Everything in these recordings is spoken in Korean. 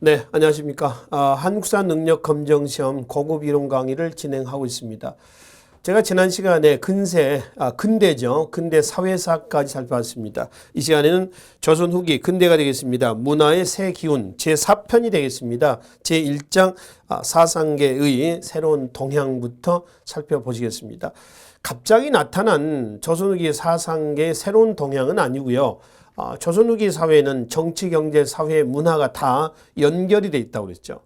네, 안녕하십니까. 한국사 능력 검정 시험 고급 이론 강의를 진행하고 있습니다. 제가 지난 시간에 근대죠. 근대 사회사까지 살펴봤습니다. 이 시간에는 조선 후기 근대가 되겠습니다. 문화의 새 기운 제4편이 되겠습니다. 제1장 사상계의 새로운 동향부터 살펴보시겠습니다. 갑자기 나타난 조선 후기 사상계의 새로운 동향은 아니고요. 조선 후기 사회는 정치, 경제, 사회, 문화가 다 연결이 돼 있다고 그랬죠.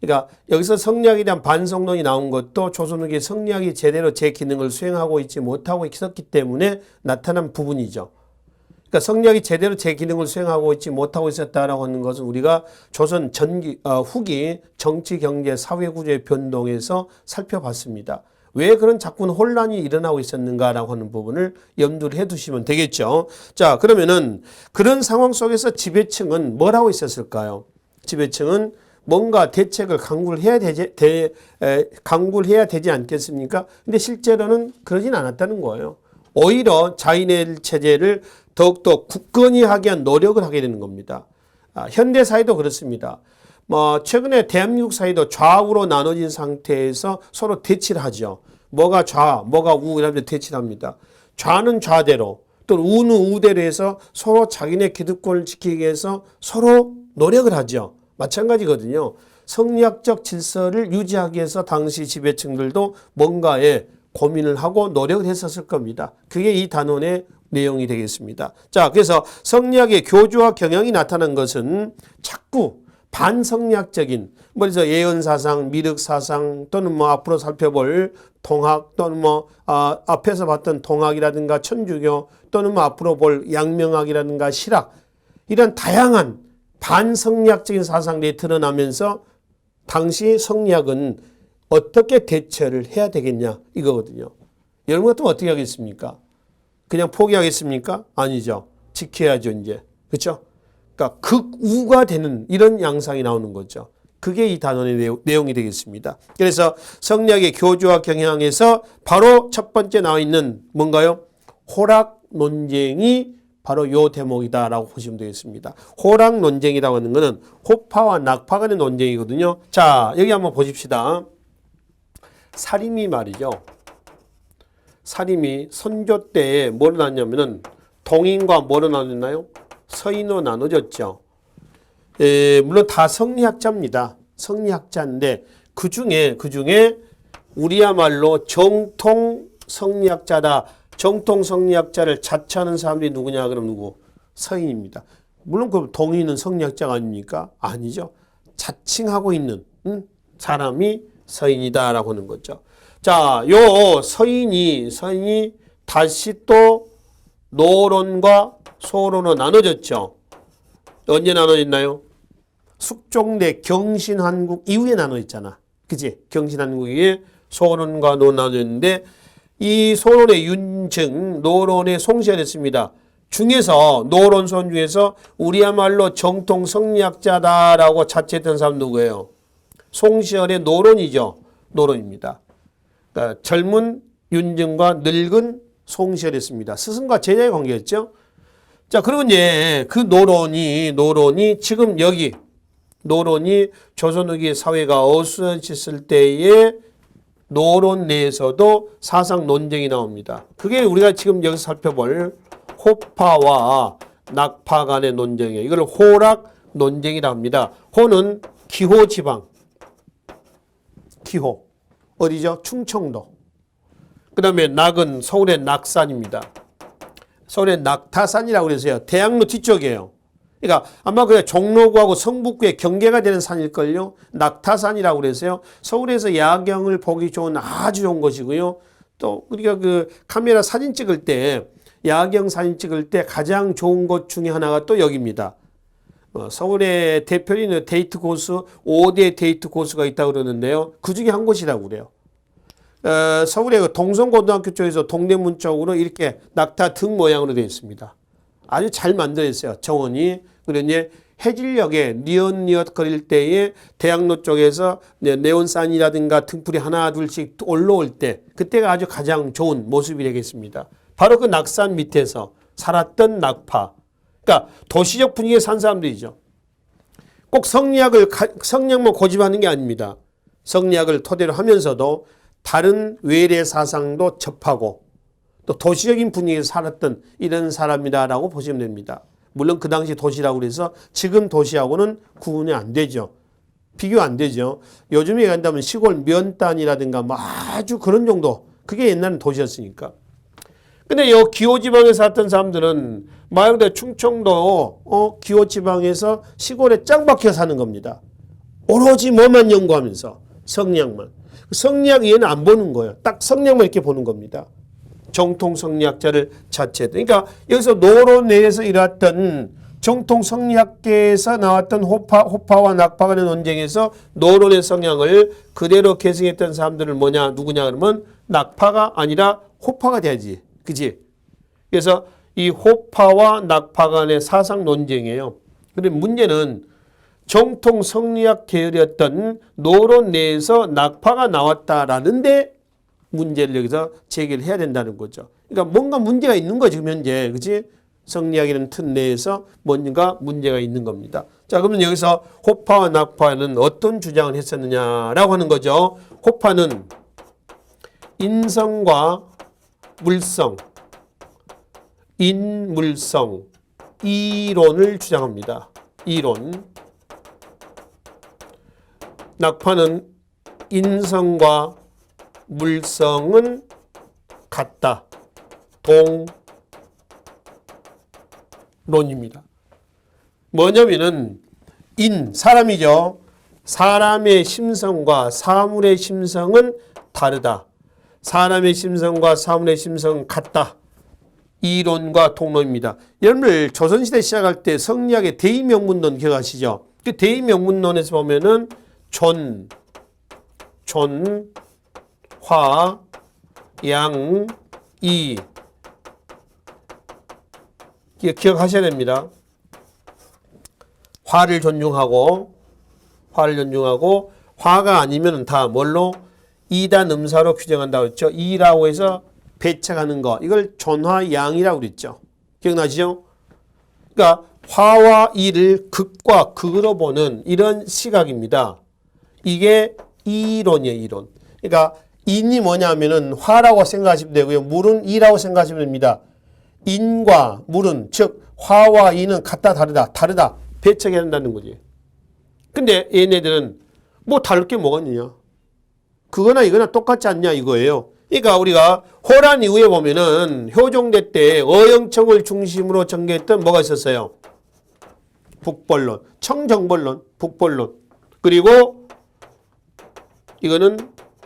그러니까 여기서 성리학에 대한 반성론이 나온 것도 조선 후기 성리학이 제대로 제 기능을 수행하고 있지 못하고 있었기 때문에 나타난 부분이죠. 그러니까 성리학이 제대로 제 기능을 수행하고 있지 못하고 있었다라고 하는 것은 우리가 조선 후기 정치, 경제, 사회 구조의 변동에서 살펴봤습니다. 왜 그런 자꾸 혼란이 일어나고 있었는가라고 하는 부분을 염두를 해 두시면 되겠죠. 자, 그러면은 그런 상황 속에서 지배층은 뭘 하고 있었을까요? 지배층은 뭔가 대책을 강구를 해야 되지 않겠습니까? 근데 실제로는 그러진 않았다는 거예요. 오히려 자인의 체제를 더욱더 굳건히 하게 한 노력을 하게 되는 겁니다. 현대 사회도 그렇습니다. 최근에 대한민국 사회도 좌우로 나눠진 상태에서 서로 대치를 하죠. 뭐가 좌, 뭐가 우, 이러면서 대치를 합니다. 좌는 좌대로, 또 우는 우대로 해서 서로 자기네 기득권을 지키기 위해서 서로 노력을 하죠. 마찬가지거든요. 성리학적 질서를 유지하기 위해서 당시 지배층들도 뭔가에 고민을 하고 노력을 했었을 겁니다. 그게 이 단원의 내용이 되겠습니다. 자, 그래서 성리학의 교주와 경향이 나타난 것은 자꾸 반성리학적인 그래서 예언사상, 미륵사상 또는 앞으로 살펴볼 동학 또는 앞에서 봤던 동학이라든가 천주교 또는 앞으로 볼 양명학이라든가 실학 이런 다양한 반성리학적인 사상들이 드러나면서 당시 성리학은 어떻게 대처를 해야 되겠냐 이거거든요. 여러분 같으면 어떻게 하겠습니까? 그냥 포기하겠습니까? 아니죠. 지켜야죠 이제. 그렇죠? 그러니까 극우가 되는 이런 양상이 나오는 거죠. 그게 이 단원의 내용이 되겠습니다. 그래서 성리학의 교주와 경향에서 바로 첫 번째 나와 있는 뭔가요? 호락 논쟁이 바로 요 대목이다라고 보시면 되겠습니다. 호락 논쟁이라고 하는 것은 호파와 낙파 간의 논쟁이거든요. 자, 여기 한번 보십시다. 사림이 말이죠. 사림이 선조 때에 뭐로 나뉘냐면은 동인과 뭐로 나뉘나요? 서인으로 나눠졌죠. 물론 다 성리학자입니다. 성리학자인데 그 중에 우리야말로 정통 성리학자다. 정통 성리학자를 자처하는 사람들이 누구냐? 그럼 누구? 서인입니다. 물론 그 동인은 성리학자가 아닙니까? 아니죠. 자칭하고 있는 사람이 서인이다라고 하는 거죠. 자, 요 서인이 다시 또 노론과 소론으로 나눠졌죠. 언제 나눠졌나요? 숙종대 경신한국 이후에 나눠졌잖아. 그치? 경신한국 이후에 소론과 노론 나눠졌는데 이 소론의 윤증, 노론의 송시가 됐습니다. 중에서 노론손 중에서 우리야말로 정통 성리학자다라고 자처했던 사람 누구예요? 송시열의 노론이죠. 노론입니다. 그러니까 젊은 윤증과 늙은 송시열이었습니다. 스승과 제자의 관계였죠. 자, 그리고 이제 그 노론이 지금 여기 노론이 조선 후기 사회가 어수선했을 때에 노론 내에서도 사상 논쟁이 나옵니다. 그게 우리가 지금 여기서 살펴볼 호파와 낙파 간의 논쟁이에요. 이걸 호락 논쟁이라고 합니다. 호는 기호 지방. 기호. 어디죠? 충청도. 그 다음에 낙은 서울의 낙산입니다. 서울의 낙타산이라고 그래서요. 대학로 뒤쪽이에요. 그러니까 아마 그냥 종로구하고 성북구의 경계가 되는 산일걸요. 낙타산이라고 그래서요. 서울에서 야경을 보기 좋은 아주 좋은 곳이고요. 또 우리가 그 카메라 사진 찍을 때 야경 사진 찍을 때 가장 좋은 곳 중에 하나가 또 여기입니다. 서울의 대표적인 데이트 코스 5대 데이트 코스가 있다고 그러는데요. 그 중에 한 곳이라고 그래요. 서울의 그 동성고등학교 쪽에서 동대문 쪽으로 이렇게 낙타 등 모양으로 되어 있습니다. 아주 잘 만들어 있어요. 정원이. 그리고 이제 해질녘에 니엇니엇 거릴 때에 대학로 쪽에서 네온산이라든가 등불이 하나 둘씩 올라올 때 그때가 아주 가장 좋은 모습이 되겠습니다. 바로 그 낙산 밑에서 살았던 낙파. 그러니까 도시적 분위기에 산 사람들이죠. 꼭 성리학만 고집하는 게 아닙니다. 성리학을 토대로 하면서도 다른 외래 사상도 접하고 또 도시적인 분위기에서 살았던 이런 사람이다라고 보시면 됩니다. 물론 그 당시 도시라고 그래서 지금 도시하고는 구분이 안 되죠. 비교 안 되죠. 요즘에 얘기한다면 시골 면단이라든가 뭐 아주 그런 정도. 그게 옛날엔 도시였으니까. 근데 요 기호지방에 살았던 사람들은 말 그대로 충청도 기호지방에서 시골에 짱 박혀 사는 겁니다. 오로지 뭐만 연구하면서 성리학만. 성리학 얘는 안 보는 거예요. 딱 성리학만 이렇게 보는 겁니다. 정통 성리학자를 자체도. 그러니까 여기서 노로 내에서 일어났던 정통 성리학계에서 나왔던 호파와 낙파 간의 논쟁에서 노론의 성향을 그대로 계승했던 사람들은 누구냐 그러면 낙파가 아니라 호파가 돼야지. 그지? 그래서 이 호파와 낙파 간의 사상 논쟁이에요. 그런데 문제는 정통 성리학 계열이었던 노론 내에서 낙파가 나왔다라는데 문제를 여기서 제기를 해야 된다는 거죠. 그러니까 뭔가 문제가 있는 거지, 지금 현재. 그치? 성리학이라는 틀 내에서 뭔가 문제가 있는 겁니다. 자, 그러면 여기서 호파와 낙파는 어떤 주장을 했었느냐라고 하는 거죠. 호파는 인성과 물성, 인물성, 이론을 주장합니다. 이론. 낙파는 인성과 물성은 같다. 동론입니다. 뭐냐면은 사람이죠. 사람의 심성과 사물의 심성은 다르다. 사람의 심성과 사물의 심성은 같다. 이론과 동론입니다. 여러분들 조선시대 시작할 때 성리학의 대의명문론 기억하시죠? 그 대의명문론에서 보면은 화, 양, 이 기억하셔야 됩니다. 화를 존중하고 화가 아니면 다 뭘로? 이단 음사로 규정한다고 했죠. 이라고 해서 배척하는 거. 이걸 존화양이라고 그랬죠. 기억나시죠? 그러니까 화와 이를 극과 극으로 보는 이런 시각입니다. 이게 이론이에요, 이론. 그러니까 인이 뭐냐면은 화라고 생각하시면 되고요. 물은 이라고 생각하시면 됩니다. 인과 물은, 즉 화와 이는 같다 다르다 배척해야 한다는 거지. 근데 얘네들은 뭐 다를 게 뭐가 있느냐? 그거나 이거나 똑같지 않냐 이거예요. 그러니까 우리가 호란 이후에 보면은 효종대 때 어영청을 중심으로 전개했던 뭐가 있었어요? 북벌론, 청정벌론, 북벌론. 그리고 이거는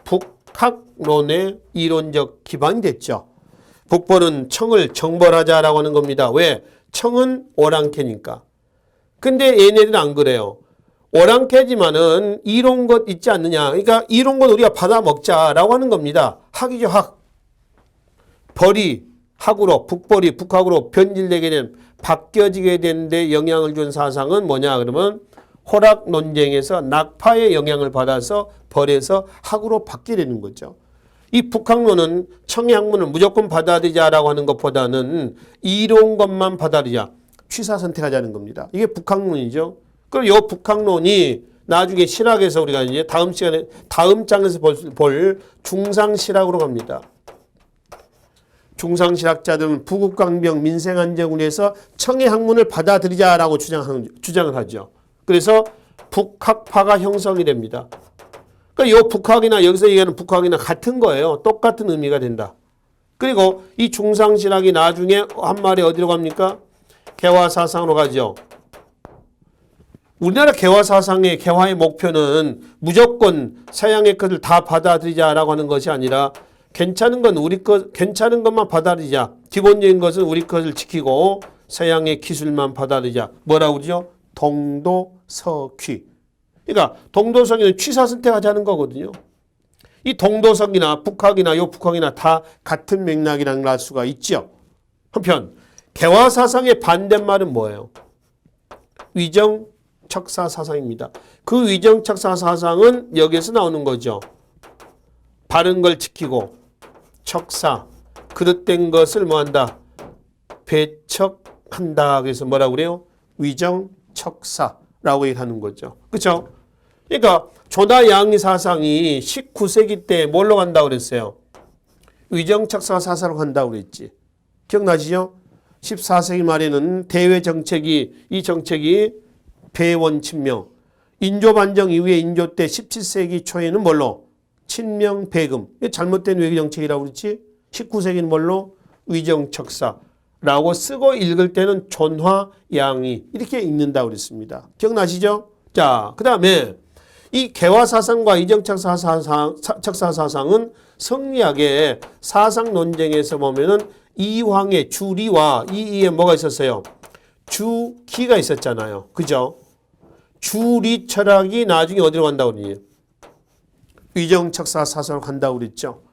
북학론의 이론적 기반이 됐죠. 북벌은 청을 정벌하자라고 하는 겁니다. 왜? 청은 오랑캐니까. 근데 얘네들은 안 그래요. 오랑캐지만은 이런 것 있지 않느냐. 그러니까 이런 것 우리가 받아 먹자라고 하는 겁니다. 학이죠, 학. 벌이 학으로, 북벌이 북학으로 변질되게 된, 바뀌어지게 되는데 영향을 준 사상은 뭐냐 그러면 호락 논쟁에서 낙파의 영향을 받아서 벌에서 학으로 바뀌게 되는 거죠. 이 북학론은 청의 학문을 무조건 받아들이자라고 하는 것보다는 이런 것만 받아들이자. 취사 선택하자는 겁니다. 이게 북학론이죠. 그럼 이 북학론이 나중에 실학에서 우리가 이제 다음 장에서 볼 중상실학으로 갑니다. 중상실학자들은 부국강병 민생안정을 위해서 청의 학문을 받아들이자라고 주장을 하죠. 그래서 북학파가 형성이 됩니다. 그러니까 이 북학이나 여기서 얘기하는 북학이나 같은 거예요. 똑같은 의미가 된다. 그리고 이 중상실학이 나중에 한 말이 어디로 갑니까? 개화사상으로 가죠. 우리나라 개화사상의 개화의 목표는 무조건 서양의 것을 다 받아들이자라고 하는 것이 아니라 괜찮은 건 괜찮은 것만 받아들이자. 기본적인 것은 우리 것을 지키고 서양의 기술만 받아들이자. 뭐라고 그러죠? 동도서퀴. 그러니까 동도서퀴는 취사 선택하자는 거거든요. 이 동도서퀴나 북학이나 요 북학이나 다 같은 맥락이라는 걸 알 수가 있죠. 한편 개화사상의 반대말은 뭐예요? 위정척사 사상입니다. 그 위정척사 사상은 여기에서 나오는 거죠. 바른 걸 지키고 척사, 그릇된 것을 뭐한다? 배척한다. 그래서 뭐라고 그래요? 위정척사. 라고 얘기하는 거죠. 그렇죠? 그러니까 조나 양리 사상이 19세기 때 뭘로 간다고 그랬어요? 위정착사 사상으로 간다고 그랬지. 기억나시죠? 14세기 말에는 대외 정책이 이 정책이 배원 친명, 인조 반정 이후에 인조 때 17세기 초에는 뭘로? 친명 배금. 잘못된 외교 정책이라고 그랬지. 19세기는 뭘로? 위정척사라고 쓰고 읽을 때는 존화양이 이렇게 읽는다고 그랬습니다. 기억나시죠? 자, 그 다음에 이 개화사상과 이정척사 사상은 성리학의 사상 논쟁에서 보면은 이황의 주리와 이에 뭐가 있었어요? 주기가 있었잖아요. 그죠? 주리 철학이 나중에 어디로 간다고 그러니? 위정척사 사상으로 간다고 그랬죠.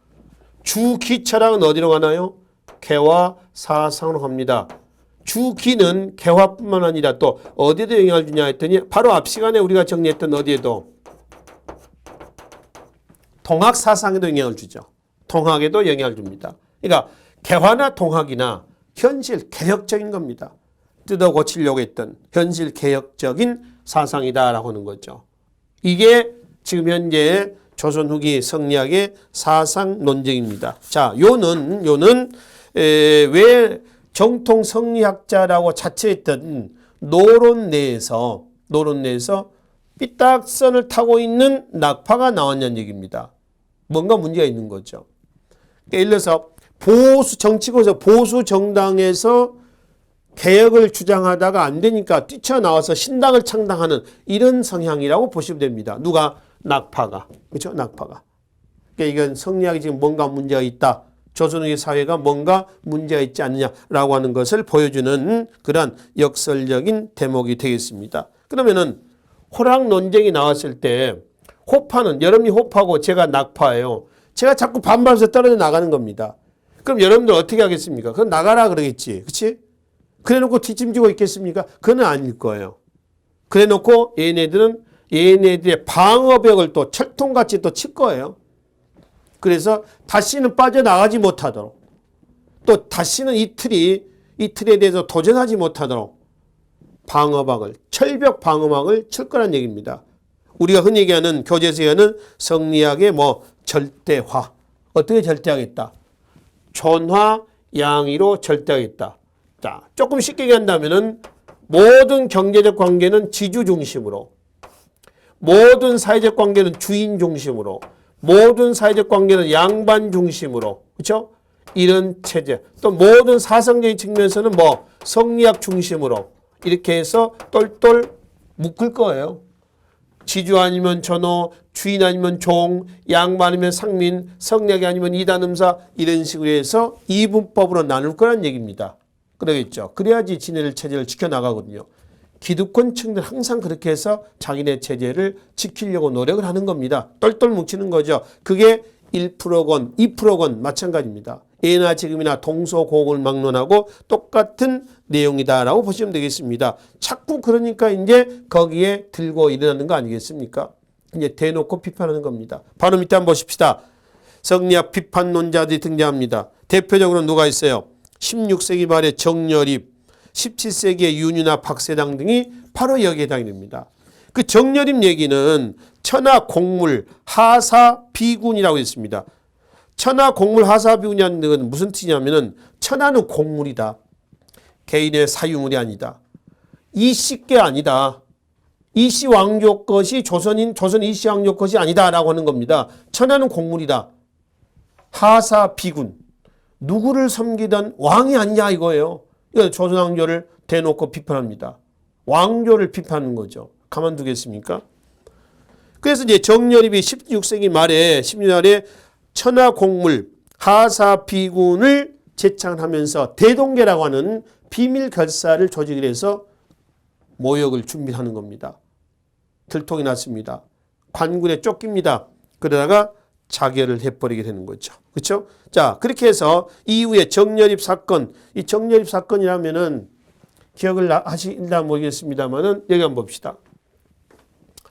주기 철학은 어디로 가나요? 개화 사상으로 갑니다. 주기는 개화뿐만 아니라 또 어디에도 영향을 주냐 했더니 바로 앞 시간에 우리가 정리했던 어디에도 동학 사상에도 영향을 주죠. 동학에도 영향을 줍니다. 그러니까 개화나 동학이나 현실 개혁적인 겁니다. 뜯어 고치려고 했던 현실 개혁적인 사상이다라고 하는 거죠. 이게 지금 현재 조선 후기 성리학의 사상 논쟁입니다. 자, 요는 왜 정통 성리학자라고 자처했던 노론 내에서 삐딱선을 타고 있는 낙파가 나왔냐는 얘기입니다. 뭔가 문제가 있는 거죠. 예를 들어서 정치권에서 보수 정당에서 개혁을 주장하다가 안 되니까 뛰쳐나와서 신당을 창당하는 이런 성향이라고 보시면 됩니다. 누가? 낙파가. 그렇죠? 낙파가. 그러니까 이건 성리학이 지금 뭔가 문제가 있다. 조선의 사회가 뭔가 문제가 있지 않느냐라고 하는 것을 보여주는 그러한 역설적인 대목이 되겠습니다. 그러면은 호락 논쟁이 나왔을 때 호파는 여러분이 호파고 제가 낙파예요. 제가 자꾸 반발해서 떨어져 나가는 겁니다. 그럼 여러분들 어떻게 하겠습니까? 그럼 나가라 그러겠지. 그렇지? 그래놓고 뒷짐지고 있겠습니까? 그건 아닐 거예요. 그래놓고 얘네들의 방어벽을 또 철통같이 또 칠 거예요. 그래서 다시는 빠져나가지 못하도록 또 다시는 이 틀에 대해서 도전하지 못하도록 철벽 방어막을 칠 거란 얘기입니다. 우리가 흔히 얘기하는 교재에서 얘기하는 성리학의 절대화. 어떻게 절대하겠다? 존화 양의로 절대하겠다. 자, 조금 쉽게 얘기한다면은 모든 경제적 관계는 지주 중심으로, 모든 사회적 관계는 주인 중심으로, 모든 사회적 관계는 양반 중심으로, 그렇죠? 이런 체제. 또 모든 사상적인 측면에서는 성리학 중심으로 이렇게 해서 똘똘 묶을 거예요. 지주 아니면 전호, 주인 아니면 종, 양반 아니면 상민, 성리학이 아니면 이단음사 이런 식으로 해서 이분법으로 나눌 거란 얘기입니다. 그러겠죠. 그래야지 지네들 체제를 지켜나가거든요. 기득권층들 항상 그렇게 해서 자기네 체제를 지키려고 노력을 하는 겁니다. 똘똘 뭉치는 거죠. 그게 1%건 2%건 마찬가지입니다. 예나 지금이나 동서고금을 막론하고 똑같은 내용이다라고 보시면 되겠습니다. 자꾸 그러니까 이제 거기에 들고 일어나는 거 아니겠습니까? 이제 대놓고 비판하는 겁니다. 바로 밑에 한번 보십시다. 성리학 비판론자들이 등장합니다. 대표적으로 누가 있어요? 16세기 말에 정여립, 17세기의 윤유나 박세당 등이 바로 여기에 해당이 됩니다. 그 정여립 얘기는 천하 공물 하사 비군이라고 했습니다. 천하 공물 하사 비군이라는 건 무슨 뜻이냐면은 천하는 공물이다. 개인의 사유물이 아니다. 이씨께 아니다. 이씨 왕조 것이 조선 이씨 왕조 것이 아니다라고 하는 겁니다. 천하는 공물이다. 하사 비군. 누구를 섬기던 왕이 아니냐 이거예요. 조선 왕조를 대놓고 비판합니다. 왕조를 비판하는 거죠. 가만두겠습니까? 그래서 이제 정여립이 16세기 말에 천하 공물 하사 비군을 제창하면서 대동계라고 하는 비밀 결사를 조직을 해서 모욕을 준비하는 겁니다. 들통이 났습니다. 관군에 쫓깁니다. 그러다가 자결을 해버리게 되는 거죠. 그렇죠? 자, 그렇게 해서 이후에 정여립 사건, 이 정여립 사건이라면은 기억을 하시나 모르겠습니다만은 여기 한번 봅시다.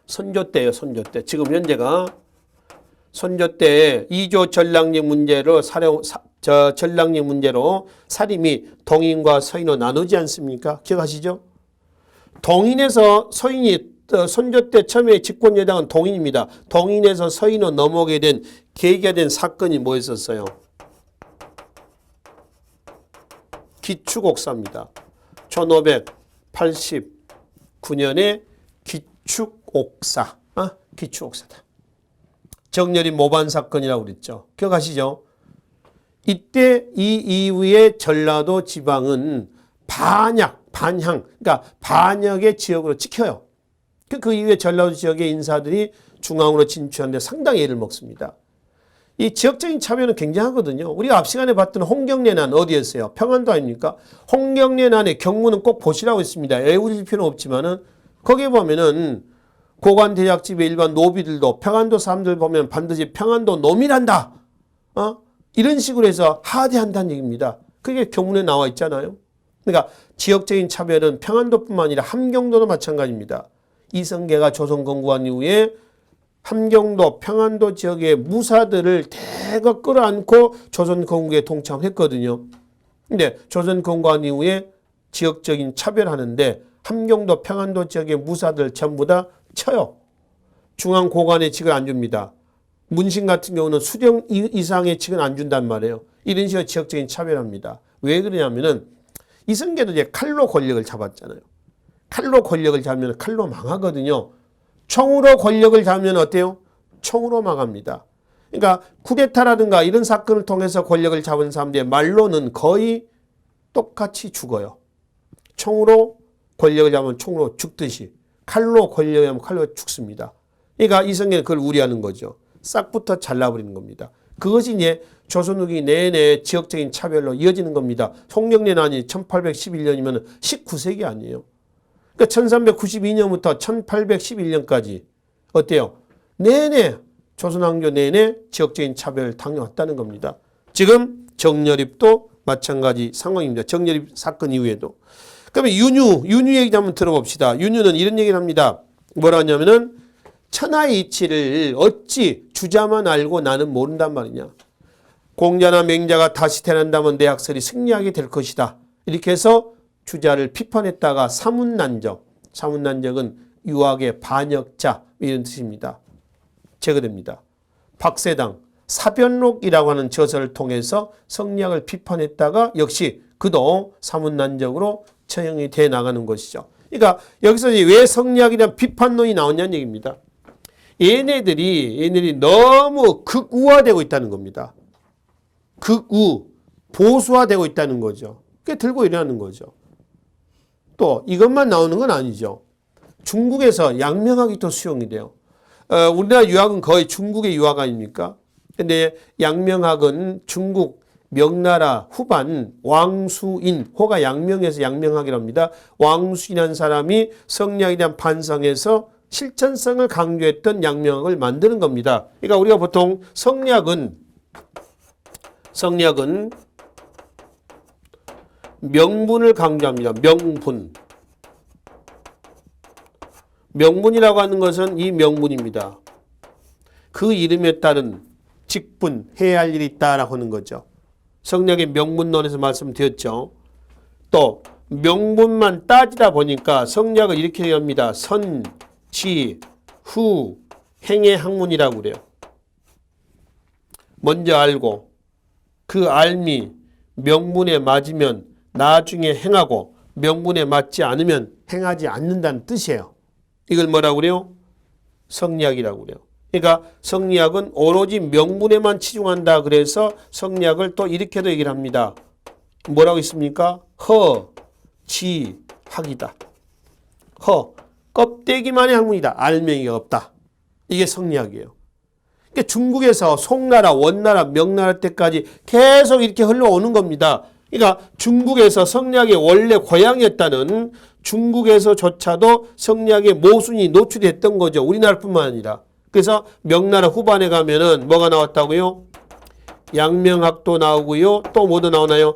선조 때예요, 선조 때. 지금 현재가 선조 때 2조 전랑직 문제로 전랑직 문제로 사림이 동인과 서인으로 나누지 않습니까? 기억하시죠? 동인에서 서인이 선조 때 처음에 집권 여당은 동인입니다. 동인에서 서인으로 넘어오게 된 계기가 된 사건이 뭐였었어요? 기축옥사입니다. 1589년에 기축옥사. 기축옥사다. 정렬이 모반 사건이라고 그랬죠. 기억하시죠? 이때 이 이후에 전라도 지방은 반향, 그러니까 반역의 지역으로 찍혀요. 그 이후에 전라도 지역의 인사들이 중앙으로 진출하는데 상당히 애를 먹습니다. 이 지역적인 차별은 굉장하거든요. 우리가 앞 시간에 봤던 홍경래난 어디였어요? 평안도 아닙니까? 홍경래난의 경무는 꼭 보시라고 했습니다. 외우실 필요는 없지만은 거기에 보면은 고관 대작집의 일반 노비들도 평안도 사람들 보면 반드시 평안도 놈이란다. 이런 식으로 해서 하대한다는 얘기입니다. 그게 경문에 나와 있잖아요. 그러니까 지역적인 차별은 평안도뿐만 아니라 함경도도 마찬가지입니다. 이성계가 조선 건국한 이후에 함경도, 평안도 지역의 무사들을 대거 끌어안고 조선 건국에 동참했거든요. 근데 조선 건국한 이후에 지역적인 차별하는데 함경도, 평안도 지역의 무사들 전부 다 쳐요. 중앙 고관의 직을 안 줍니다. 문신 같은 경우는 수령 이상의 직은 안 준단 말이에요. 이런 식으로 지역적인 차별합니다. 왜 그러냐면은 이성계도 이제 칼로 권력을 잡았잖아요. 칼로 권력을 잡으면 칼로 망하거든요. 총으로 권력을 잡으면 어때요? 총으로 망합니다. 그러니까 쿠데타라든가 이런 사건을 통해서 권력을 잡은 사람들의 말로는 거의 똑같이 죽어요. 총으로 권력을 잡으면 총으로 죽듯이 칼로 권력을 잡으면 칼로 죽습니다. 그러니까 이성계는 그걸 우려하는 거죠. 싹부터 잘라버리는 겁니다. 그것이 이제 조선 후기 내내 지역적인 차별로 이어지는 겁니다. 홍경래난이 1811년이면 19세기 아니에요. 그러니까 1392년부터 1811년까지 어때요? 내내 조선왕조 내내 지역적인 차별을 당해왔다는 겁니다. 지금 정렬입도 마찬가지 상황입니다. 정렬입 사건 이후에도. 그러면 윤유 얘기 한번 들어봅시다. 윤유는 이런 얘기를 합니다. 뭐라 하냐면은 천하의 이치를 어찌 주자만 알고 나는 모른단 말이냐. 공자나 맹자가 다시 태어난다면 내 학설이 승리하게 될 것이다. 이렇게 해서 주자를 비판했다가 사문난적. 사문난적은 유학의 반역자 이런 뜻입니다. 제거됩니다. 박세당 사변록이라고 하는 저서를 통해서 성리학을 비판했다가 역시 그도 사문난적으로 처형이 돼 나가는 것이죠. 그러니까 여기서 왜 성리학이란 비판론이 나오냐는 얘기입니다. 얘네들이 너무 극우화되고 있다는 겁니다. 극우, 보수화되고 있다는 거죠. 그게 들고 일어나는 거죠. 또 이것만 나오는 건 아니죠. 중국에서 양명학이 또 수용이 돼요. 우리나라 유학은 거의 중국의 유학 아닙니까? 근데 양명학은 중국 명나라 후반 왕수인, 호가 양명에서 양명학이랍니다. 왕수인한 사람이 성리학에 대한 반성에서 실천성을 강조했던 양명학을 만드는 겁니다. 그러니까 우리가 보통 성리학은 명분을 강조합니다. 명분이라고 하는 것은 이 명분입니다. 그 이름에 따른 직분, 해야 할 일이 있다라고 하는 거죠. 성리학의 명분론에서 말씀드렸죠. 또 명분만 따지다 보니까 성리학을 이렇게 얘기합니다. 선, 지, 후, 행의 학문이라고 그래요. 먼저 알고 그 알미 명분에 맞으면 나중에 행하고 명분에 맞지 않으면 행하지 않는다는 뜻이에요. 이걸 뭐라고 그래요? 성리학이라고 그래요. 그러니까 성리학은 오로지 명분에만 치중한다. 그래서 성리학을 또 이렇게도 얘기를 합니다. 뭐라고 있습니까? 허, 지, 학이다. 허, 껍데기만의 학문이다. 알맹이가 없다. 이게 성리학이에요. 그러니까 중국에서 송나라, 원나라, 명나라 때까지 계속 이렇게 흘러오는 겁니다. 그러니까 중국에서 성리학의 원래 고향이었다는 중국에서조차도 성리학의 모순이 노출됐던 거죠. 우리나라뿐만 아니라. 그래서 명나라 후반에 가면은 뭐가 나왔다고요? 양명학도 나오고요. 또 뭐도 나오나요?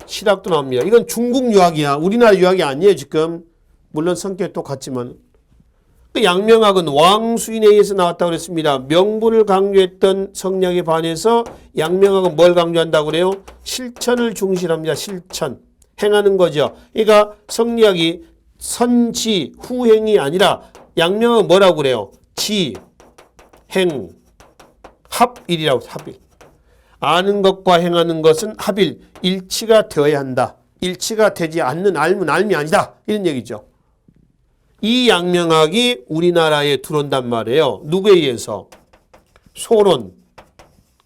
실학도 나옵니다. 이건 중국 유학이야. 우리나라 유학이 아니에요, 지금. 물론 성격이 똑같지만. 양명학은 왕수인에 의해서 나왔다고 그랬습니다. 명분을 강조했던 성리학에 반해서 양명학은 뭘 강조한다고 그래요? 실천을 중시합니다. 실천. 행하는 거죠. 그러니까 성리학이 선지, 후행이 아니라 양명은 뭐라고 그래요? 지, 행, 합일이라고 해요. 합일. 아는 것과 행하는 것은 합일, 일치가 되어야 한다. 일치가 되지 않는 알면 알미 아니다. 이런 얘기죠. 이 양명학이 우리나라에 들어온단 말이에요. 누구에 의해서? 소론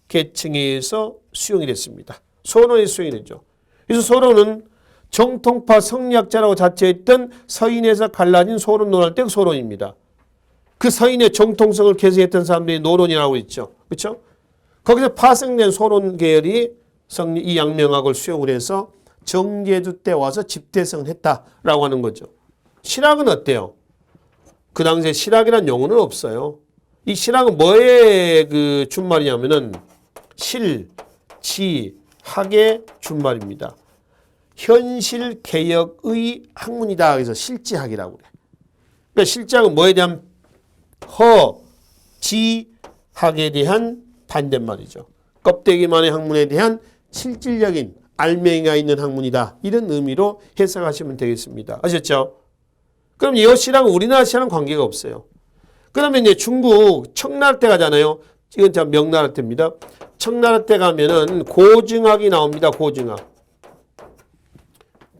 계층에 의해서 수용이 됐습니다. 소론에 수용이 되죠. 그래서 소론은 정통파 성리학자라고 자처했던 서인에서 갈라진 소론 논할 때 그 소론입니다. 그 서인의 정통성을 계승했던 사람들이 노론이라고 있죠. 그렇죠? 거기서 파생된 소론 계열이 이 양명학을 수용을 해서 정제주 때 와서 집대성을 했다라고 하는 거죠. 실학은 어때요? 그 당시에 실학이라는 용어는 없어요. 이 실학은 뭐의 그 준말이냐면은 실, 지, 학의 준말입니다. 현실 개혁의 학문이다. 그래서 실지학이라고 그래. 그러니까 실지학은 뭐에 대한 지학에 대한 반대말이죠. 껍데기만의 학문에 대한 실질적인 알맹이가 있는 학문이다. 이런 의미로 해석하시면 되겠습니다. 아셨죠? 그럼 이 실학은 우리나라 실학은 관계가 없어요. 그러면 이제 중국 청나라 때 가잖아요. 이건 자 명나라 때입니다. 청나라 때 가면은 고증학이 나옵니다. 고증학.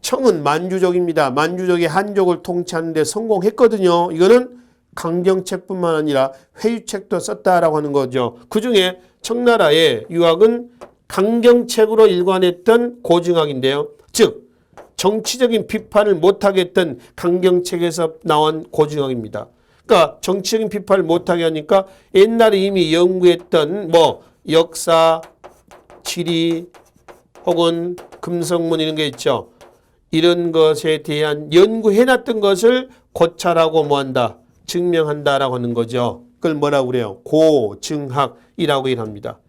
청은 만주족입니다. 만주족이 한족을 통치하는 데 성공했거든요. 이거는 강경책뿐만 아니라 회유책도 썼다라고 하는 거죠. 그중에 청나라의 유학은 강경책으로 일관했던 고증학인데요. 즉 정치적인 비판을 못하게 했던 강경책에서 나온 고증학입니다. 그러니까 정치적인 비판을 못하게 하니까 옛날에 이미 연구했던 뭐 역사, 지리 혹은 금성문 이런 게 있죠. 이런 것에 대한 연구해놨던 것을 고찰하고 뭐한다? 증명한다라고 하는 거죠. 그걸 뭐라고 그래요? 고증학이라고 일합니다.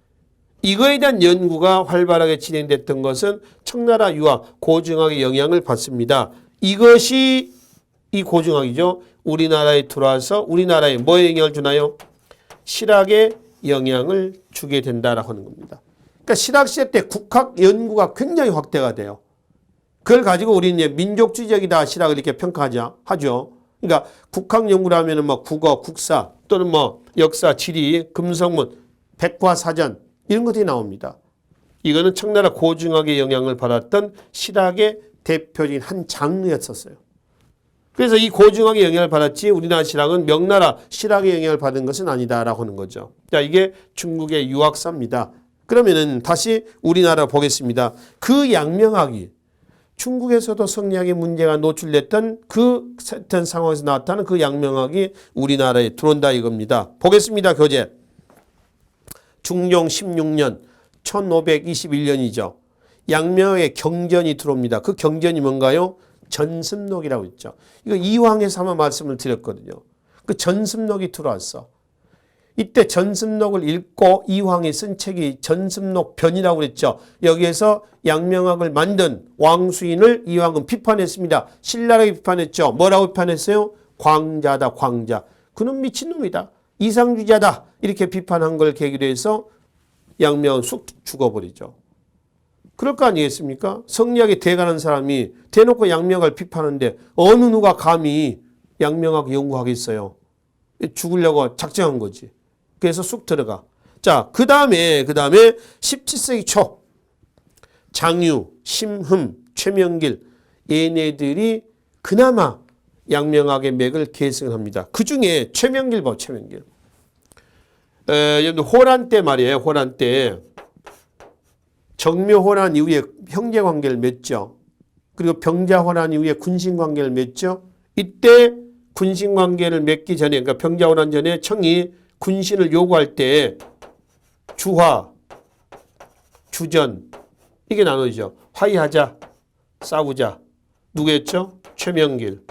이거에 대한 연구가 활발하게 진행됐던 것은 청나라 유학, 고증학의 영향을 받습니다. 이것이 이 고증학이죠. 우리나라에 들어와서 우리나라에 뭐에 영향을 주나요? 실학에 영향을 주게 된다라고 하는 겁니다. 그러니까 실학시대 때 국학 연구가 굉장히 확대가 돼요. 그걸 가지고 우리는 이제 민족주의적이다 실학을 이렇게 하죠. 그러니까 국학 연구를 하면은 뭐 국어, 국사 또는 뭐 역사, 지리, 금성문, 백과사전 이런 것들이 나옵니다. 이거는 청나라 고증학의 영향을 받았던 실학의 대표적인 한 장르였었어요. 그래서 이 고증학의 영향을 받았지 우리나라 실학은 명나라 실학의 영향을 받은 것은 아니다라고 하는 거죠. 자, 이게 중국의 유학사입니다. 그러면은 다시 우리나라 보겠습니다. 그 양명학이 중국에서도 성리학의 문제가 노출됐던 그 상황에서 나타나는 그 양명학이 우리나라에 들어온다 이겁니다. 보겠습니다. 교재. 중종 16년 1521년이죠. 양명학의 경전이 들어옵니다. 그 경전이 뭔가요? 전습록이라고 있죠. 이거 이황에서 한번 말씀을 드렸거든요. 그 전습록이 들어왔어. 이때 전습록을 읽고 이황이 쓴 책이 전습록변이라고 그랬죠. 여기에서 양명학을 만든 왕수인을 이황은 비판했습니다. 신랄하게 비판했죠. 뭐라고 비판했어요? 광자다, 광자. 그는 미친놈이다. 이상주의자다. 이렇게 비판한 걸 계기로 해서 양명은 쑥 죽어버리죠. 그럴 거 아니겠습니까? 성리학에 대가는 사람이 대놓고 양명학을 비판하는데 어느 누가 감히 양명학 연구하겠어요. 죽으려고 작정한 거지. 그래서 쑥 들어가. 자, 그 다음에 17세기 초 장유, 심흠, 최명길 얘네들이 그나마 양명학의 맥을 계승합니다. 그 중에 최명길 봐, 최명길. 여러분 호란 때 말이에요. 호란 때 정묘호란 이후에 형제관계를 맺죠. 그리고 병자호란 이후에 군신관계를 맺죠. 이때 군신관계를 맺기 전에 그러니까 병자호란 전에 청이 군신을 요구할 때 주화, 주전 이게 나눠지죠. 화의하자, 싸우자. 누구였죠? 최명길.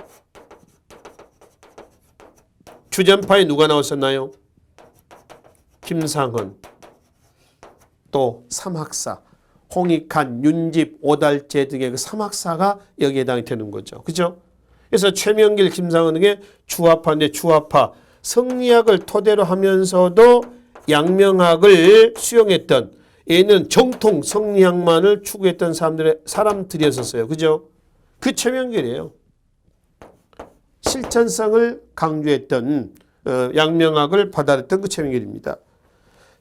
주전파에 누가 나왔었나요? 김상헌. 또 삼학사. 홍익한, 윤집, 오달재 등의 그 삼학사가 여기에 해당이 되는 거죠. 그죠? 그래서 최명길, 김상헌에게 주화파인데 주화파, 성리학을 토대로 하면서도 양명학을 수용했던 얘는 정통 성리학만을 추구했던 사람들이었었어요. 그죠? 그 최명길이에요. 실천성을 강조했던 양명학을 받아들였던 그 체명결입니다.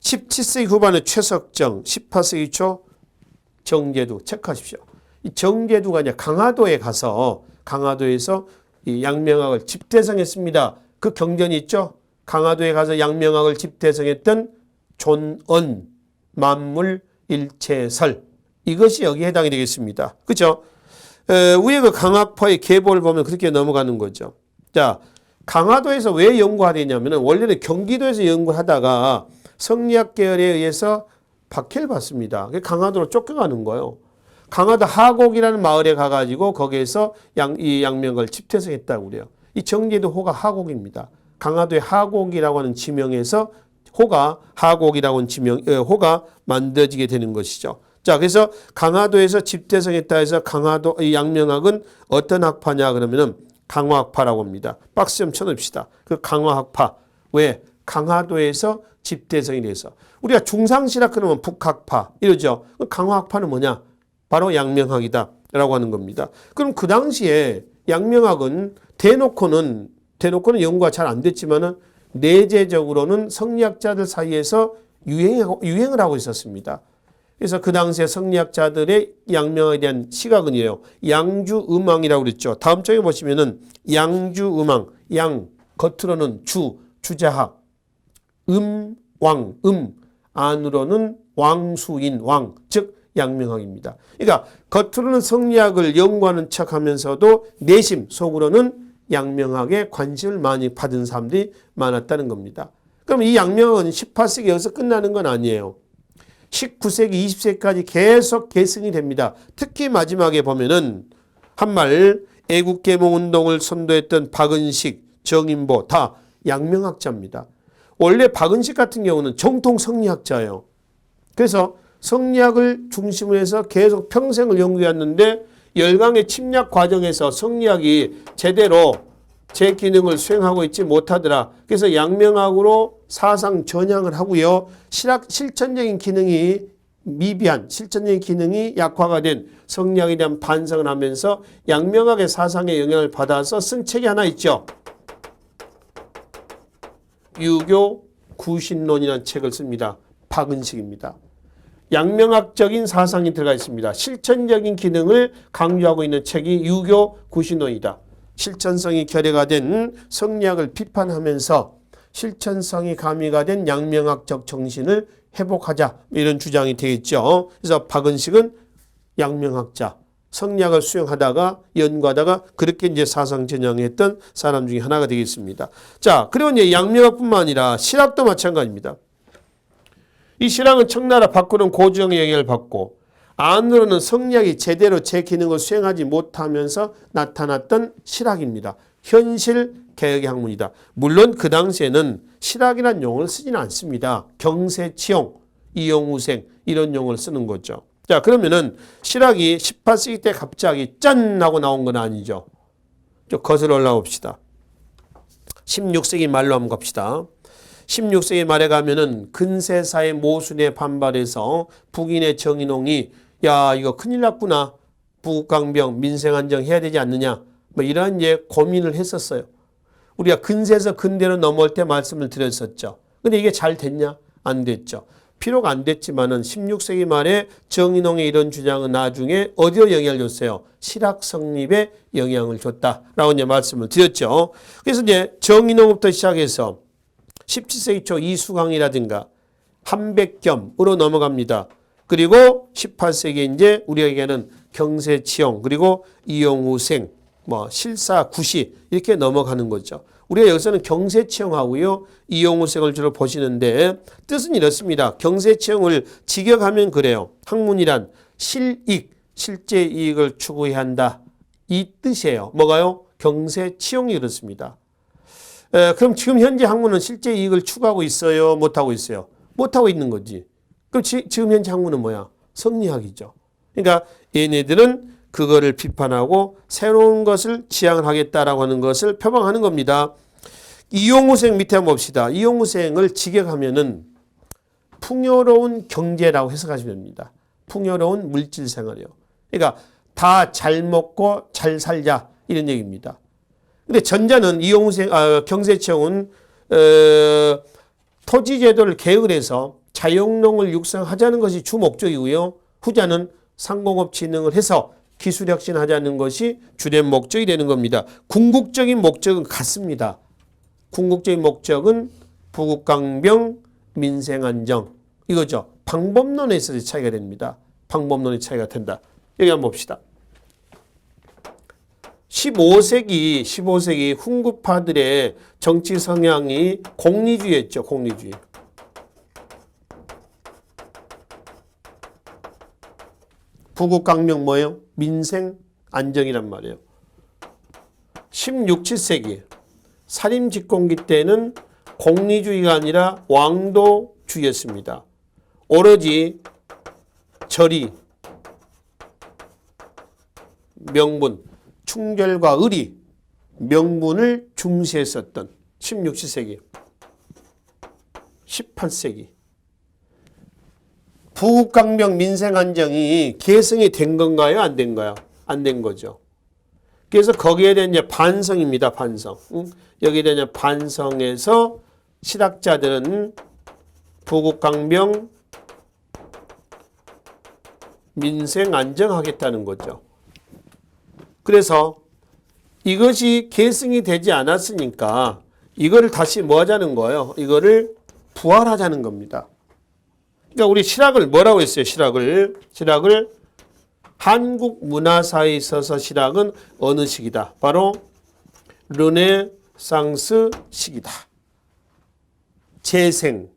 17세기 후반의 최석정, 18세기 초 정제두 체크하십시오. 이 정제두가 이제 강화도에서 이 양명학을 집대성했습니다. 그 경전이 있죠. 강화도에 가서 양명학을 집대성했던 존언, 만물, 일체설, 이것이 여기에 해당이 되겠습니다. 그렇죠? 위에 그 강학파의 계보를 보면 그렇게 넘어가는 거죠. 자, 강화도에서 왜 연구하느냐면 원래는 경기도에서 연구하다가 성리학 계열에 의해서 박해를 받습니다. 강화도로 쫓겨가는 거예요. 강화도 하곡이라는 마을에 가가지고 거기에서 이 양명을 집대성했다고 그래요. 이 정제도 호가 하곡입니다. 강화도의 하곡이라고 하는 지명에서 하곡이라고 하는 호가 만들어지게 되는 것이죠. 자, 그래서 강화도에서 집대성했다 해서 강화도 이 양명학은 어떤 학파냐 그러면은 강화학파라고 합니다. 박스 좀 쳐놓읍시다. 그 강화학파. 왜? 강화도에서 집대성이 돼서. 우리가 중상신학 그러면 북학파 이러죠. 강화학파는 뭐냐? 바로 양명학이다 라고 하는 겁니다. 그럼 그 당시에 양명학은 대놓고는 연구가 잘 안 됐지만은 내재적으로는 성리학자들 사이에서 유행을 하고 있었습니다. 그래서 그 당시에 성리학자들의 양명에 대한 시각은이에요. 양주음왕이라고 그랬죠. 다음 장에 보시면은 양주음왕, 양, 겉으로는 주자학, 왕, 안으로는 왕수인 왕, 즉 양명학입니다. 그러니까 겉으로는 성리학을 연구하는 척하면서도 내심 속으로는 양명학에 관심을 많이 받은 사람들이 많았다는 겁니다. 그럼 이 양명학은 18세기 여기서 끝나는 건 아니에요. 19세기, 20세기까지 계속 계승이 됩니다. 특히 마지막에 보면은 한말 애국개몽운동을 선도했던 박은식, 정인보 다 양명학자입니다. 원래 박은식 같은 경우는 정통 성리학자예요. 그래서 성리학을 중심으로 해서 계속 평생을 연구했는데 열강의 침략 과정에서 성리학이 제대로 제 기능을 수행하고 있지 못하더라. 그래서 양명학으로 사상 전향을 하고요. 실천적인 기능이 미비한, 실천적인 기능이 약화가 된 성리학에 대한 반성을 하면서 양명학의 사상에 영향을 받아서 쓴 책이 하나 있죠. 유교 구신론이라는 책을 씁니다. 박은식입니다. 양명학적인 사상이 들어가 있습니다. 실천적인 기능을 강조하고 있는 책이 유교 구신론이다. 실천성이 결여가 된 성리학을 비판하면서 실천성이 가미가 된 양명학적 정신을 회복하자 이런 주장이 되겠죠. 그래서 박은식은 양명학자, 성리학을 수행하다가 연구하다가 그렇게 이제 사상 전향했던 사람 중에 하나가 되겠습니다. 자, 그리고 이제 양명학뿐만 아니라 실학도 마찬가지입니다. 이 실학은 청나라 밖으로는 고정의 영향을 받고 안으로는 성리학이 제대로 제 기능을 수행하지 못하면서 나타났던 실학입니다. 현실 개혁의 학문이다. 물론 그 당시에는 실학이라는 용어를 쓰지는 않습니다. 경세치용, 이용우생 이런 용어를 쓰는 거죠. 자, 그러면은 실학이 18세기 때 갑자기 짠 하고 나온 건 아니죠. 좀 거슬러 올라옵시다. 16세기 말로 한번 갑시다. 16세기 말에 가면은 근세사의 모순에 반발해서 북인의 정인홍이 야 이거 큰일 났구나. 부강병 민생안정 해야 되지 않느냐. 뭐 이런 이제 고민을 했었어요. 우리가 근세에서 근대로 넘어올 때 말씀을 드렸었죠. 근데 이게 잘 됐냐? 안 됐죠. 비록 안 됐지만은 16세기 말에 정인홍의 이런 주장은 나중에 어디로 영향을 줬어요? 실학 성립에 영향을 줬다라고 이제 말씀을 드렸죠. 그래서 이제 정인홍부터 시작해서 17세기 초 이수강이라든가 한백겸으로 넘어갑니다. 그리고 18세기 이제 우리에게는 경세치용 그리고 이용우생 실사구시 이렇게 넘어가는 거죠. 우리가 여기서는 경세치용하고요 이용우생을 주로 보시는데 뜻은 이렇습니다. 경세치용을 직역하면 그래요. 학문이란 실익, 실제 이익을 추구해야 한다. 이 뜻이에요. 뭐가요? 경세치용이 그렇습니다. 그럼 지금 현재 학문은 실제 이익을 추구하고 있어요? 못하고 있어요? 못하고 있는 거지. 그럼 지금 현재 학문은 뭐야? 성리학이죠. 그러니까 얘네들은 그거를 비판하고 새로운 것을 지향을 하겠다라고 하는 것을 표방하는 겁니다. 이용우생 밑에 한번 봅시다. 이용우생을 직역하면은 풍요로운 경제라고 해석하시면 됩니다. 풍요로운 물질생활이요. 그러니까 다 잘 먹고 잘 살자 이런 얘기입니다. 근데 전자는 경세청은 토지 제도를 개혁을 해서 자영농을 육성하자는 것이 주 목적이고요. 후자는 상공업 진흥을 해서 기술 혁신하자는 것이 주된 목적이 되는 겁니다. 궁극적인 목적은 같습니다. 궁극적인 목적은 부국강병, 민생안정 이거죠. 방법론에 있어서 차이가 됩니다. 방법론의 차이가 된다. 여기 한번 봅시다. 15세기 훈구파들의 정치 성향이 공리주의였죠. 공리주의. 부국강명 뭐예요? 민생 안정이란 말이에요. 16, 17세기 사림집권기 때는 공리주의가 아니라 왕도주의였습니다. 오로지 절이, 명분, 충절과 의리, 명분을 중시했었던 16, 17세기, 18세기 부국강병 민생안정이 계승이 된 건가요? 안 된가요? 안 된 거죠. 그래서 거기에 대한 이제 반성입니다. 반성. 여기에 대한 반성에서 실학자들은 부국강병 민생 안정하겠다는 거죠. 그래서 이것이 계승이 되지 않았으니까 이거를 다시 뭐 하자는 거예요? 이거를 부활하자는 겁니다. 그러니까 우리 실학을 뭐라고 했어요? 실학을 한국 문화사에 있어서 실학은 어느 시기다? 바로 르네상스 시기다. 재생,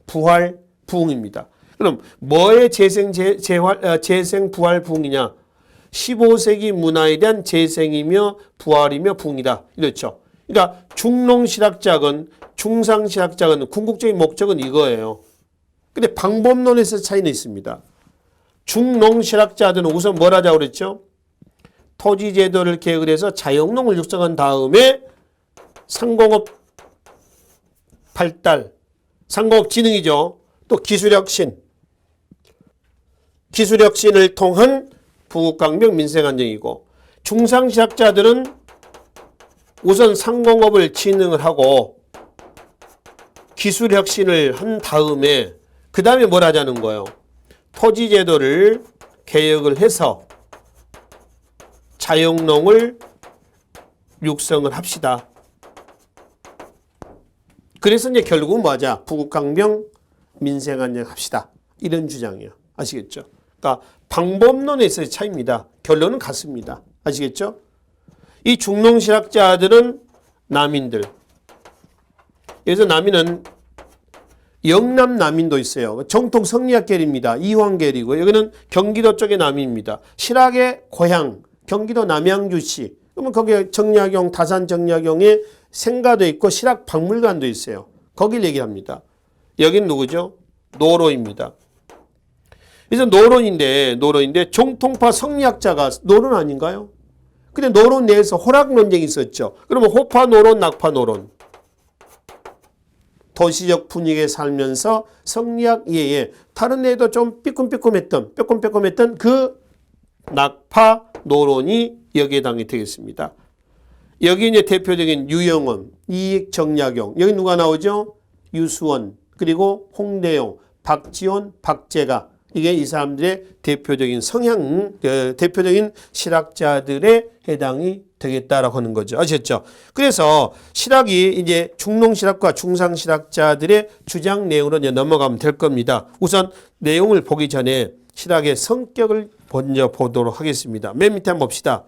부활, 부흥입니다. 그럼 뭐의 재생, 부활, 부흥이냐? 15세기 문화에 대한 재생이며 부활이며 부흥이다. 이렇죠. 그러니까 중농실학자건 중상실학자건 궁극적인 목적은 이거예요. 근데 방법론에서 차이는 있습니다. 중농실학자들은 우선 뭘 하자고 그랬죠? 토지제도를 개혁을 해서 자영농을 육성한 다음에 상공업 발달, 상공업 진흥이죠. 또 기술혁신, 기술혁신을 통한 부국강병 민생안정이고 중상실학자들은 우선 상공업을 진흥을 하고 기술혁신을 한 다음에 그 다음에 뭘 하자는 거예요? 토지제도를 개혁을 해서 자영농을 육성을 합시다. 그래서 이제 결국은 뭐 하자? 부국강병 민생안정 합시다. 이런 주장이에요. 아시겠죠? 그러니까 방법론에 있어서의 차이입니다. 결론은 같습니다. 아시겠죠? 이 중농실학자들은 남인들. 여기서 남인은 영남 남인도 있어요. 정통 성리학계열입니다. 이황계열이고 여기는 경기도 쪽의 남인입니다. 실학의 고향 경기도 남양주시. 그러면 거기에 정약용 다산 정약용의 생가도 있고 실학 박물관도 있어요. 거길 얘기합니다. 여긴 누구죠? 노론입니다. 그래서 노론인데 정통파 성리학자가 노론 아닌가요? 근데 노론 내에서 호락 논쟁이 있었죠. 그러면 호파 노론, 낙파 노론. 도시적 분위기에 살면서 성리학 이해에 다른 데에도 좀 빼꼼빼꼼했던 그 낙파 노론이 여기에 해당이 되겠습니다. 여기 이제 대표적인 유영원, 이익정약용, 여기 누가 나오죠? 유수원, 그리고 홍대용, 박지원, 박재가. 이게 이 사람들의 대표적인 성향, 대표적인 실학자들의 해당이 되겠다라고 하는 거죠. 아셨죠? 그래서 실학이 이제 중농실학과 중상실학자들의 주장 내용으로 이제 넘어가면 될 겁니다. 우선 내용을 보기 전에 실학의 성격을 먼저 보도록 하겠습니다. 맨 밑에 한번 봅시다.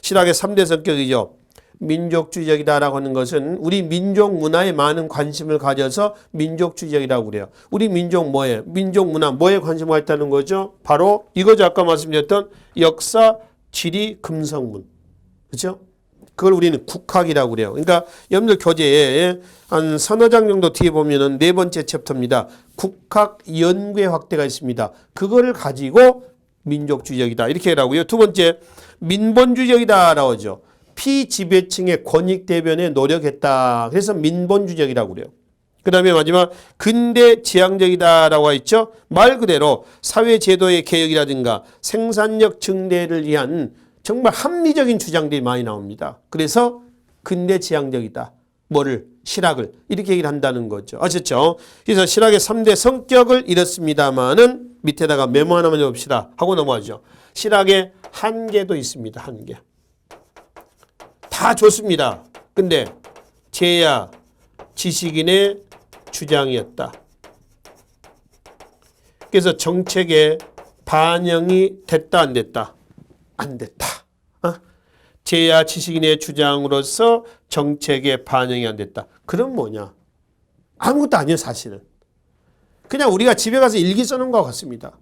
실학의 3대 성격이죠. 민족주의적이다라고 하는 것은 우리 민족 문화에 많은 관심을 가져서 민족주의적이라고 그래요. 우리 민족 뭐예요? 민족 문화 뭐에 관심을 갖다는 거죠? 바로 이거죠. 아까 말씀드렸던 역사, 지리, 금성문. 그렇죠? 그걸 우리는 국학이라고 그래요. 그러니까 여러분들 교재에 한 서너 장 정도 뒤에 보면은 네 번째 챕터입니다. 국학 연구의 확대가 있습니다. 그거를 가지고 민족주의적이다 이렇게 하라고요. 두 번째 민본주의적이다라고 하죠. 피지배층의 권익대변에 노력했다. 그래서 민본주의적이라고 그래요. 그 다음에 마지막 근대지향적이다라고 했죠. 말 그대로 사회제도의 개혁이라든가 생산력 증대를 위한 정말 합리적인 주장들이 많이 나옵니다. 그래서 근대 지향적이다. 뭐를? 실학을. 이렇게 얘기를 한다는 거죠. 아셨죠? 그래서 실학의 3대 성격을 잃었습니다만은 밑에다가 메모 하나만 해봅시다. 하고 넘어가죠. 실학의 한계도 있습니다. 한계. 다 좋습니다. 근데 제야 지식인의 주장이었다. 그래서 정책에 반영이 됐다 안 됐다? 안 됐다. 제야 지식인의 주장으로서 정책에 반영이 안 됐다. 그럼 뭐냐? 아무것도 아니에요 사실은. 그냥 우리가 집에 가서 일기 쓰는 것 같습니다.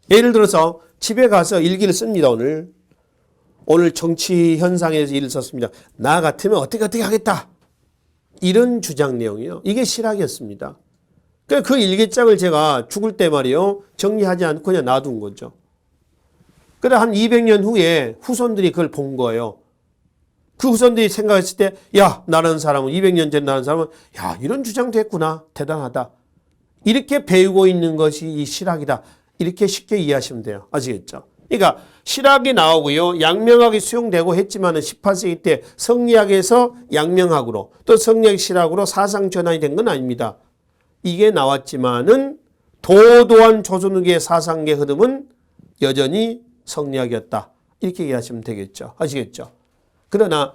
예를 들어서 집에 가서 일기를 씁니다. 오늘 정치 현상에 대해서 일을 썼습니다. 나 같으면 어떻게 하겠다. 이런 주장 내용이요. 이게 실학이었습니다. 그 일기장을 제가 죽을 때 말이요. 정리하지 않고 그냥 놔둔 거죠. 그래 한 200년 후에 후손들이 그걸 본 거예요. 그 후손들이 생각했을 때 야 나라는 사람은 200년 전 나라는 사람은 야 이런 주장도 했구나. 대단하다. 이렇게 배우고 있는 것이 이 실학이다. 이렇게 쉽게 이해하시면 돼요. 아시겠죠? 그러니까 실학이 나오고요. 양명학이 수용되고 했지만은 18세기 때 성리학에서 양명학으로 또 성리학 실학으로 사상 전환이 된 건 아닙니다. 이게 나왔지만은 도도한 조선 후기의 사상계 흐름은 여전히 성리학이었다. 이렇게 이해하시면 되겠죠. 아시겠죠? 그러나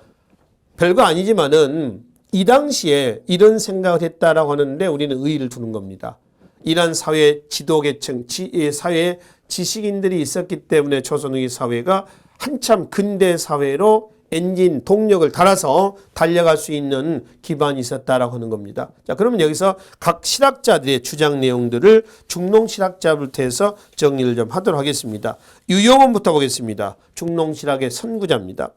별거 아니지만은 이 당시에 이런 생각을 했다라고 하는데 우리는 의의를 두는 겁니다. 이러한 사회 지도계층, 사회 지식인들이 있었기 때문에 조선 후기 사회가 한참 근대 사회로 엔진, 동력을 달아서 달려갈 수 있는 기반이 있었다라고 하는 겁니다. 자, 그러면 여기서 각 실학자들의 주장 내용들을 중농실학자부터 해서 정리를 좀 하도록 하겠습니다. 유용원부터 보겠습니다. 중농실학의 선구자입니다.